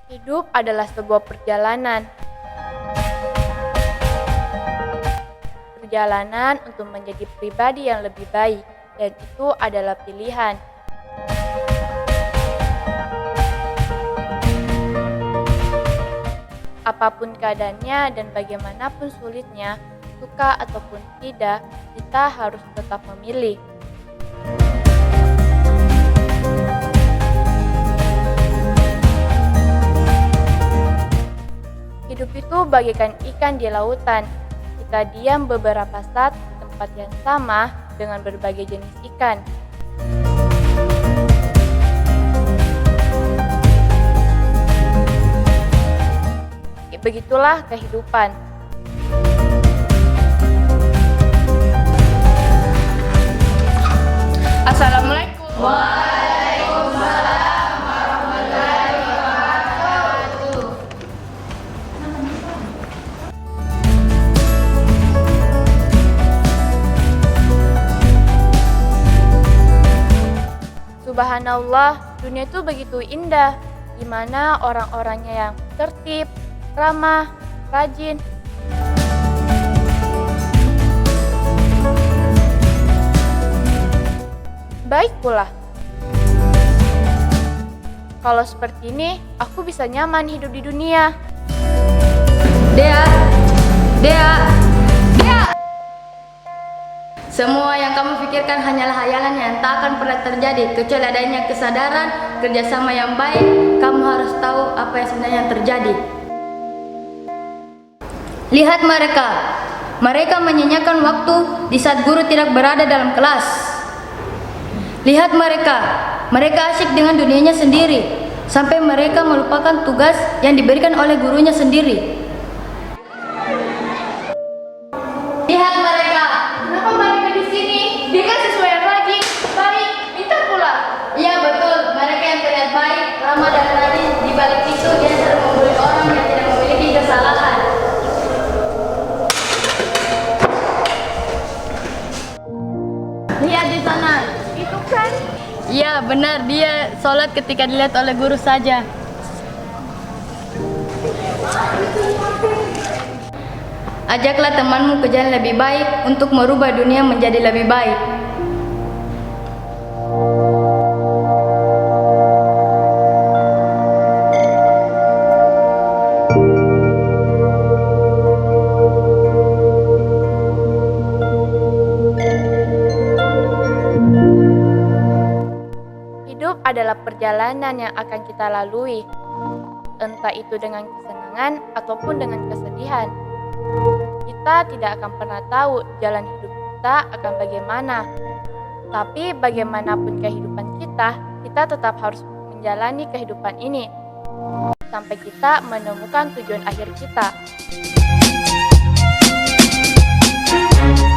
Hidup adalah sebuah perjalanan. Perjalanan untuk menjadi pribadi yang lebih baik, dan itu adalah pilihan. Apapun keadaannya dan bagaimanapun sulitnya, suka ataupun tidak, kita harus tetap memilih. Hidup itu bagaikan ikan di lautan. Kita diam beberapa saat di tempat yang sama dengan berbagai jenis ikan. Begitulah kehidupan. Assalamualaikum. Waalaikumsalam warahmatullahi wabarakatuh. Subhanallah, dunia itu begitu indah, di mana orang-orangnya yang tertib, ramah, rajin, baik pula. Kalau seperti ini, aku bisa nyaman hidup di dunia. Dea, Dea, Dea. Semua yang kamu pikirkan hanyalah hayalan yang tak akan pernah terjadi kecuali adanya kesadaran, kerjasama yang baik. Kamu harus tahu apa yang sebenarnya terjadi. Lihat mereka menyanyiakan waktu di saat guru tidak berada dalam kelas. Lihat mereka asyik dengan dunianya sendiri, sampai mereka melupakan tugas yang diberikan oleh gurunya sendiri. Lihat mereka, Kenapa mereka di sini? Dia kan sesuai yang rajin, baik, pintar pula. iya betul, mereka yang terlihat baik, ramah dan rajin. Di balik itu dia sering membuli orang yang tidak memiliki kesalahan. Lihat di sana. Itu kan? Iya benar, dia sholat ketika dilihat oleh guru saja. Ajaklah temanmu ke jalan lebih baik untuk merubah dunia menjadi lebih baik. Hidup adalah perjalanan yang akan kita lalui, entah itu dengan kesenangan ataupun dengan kesedihan. Kita tidak akan pernah tahu jalan hidup kita akan bagaimana. Tapi bagaimanapun kehidupan kita tetap harus menjalani kehidupan ini sampai kita menemukan tujuan akhir kita. Thank you.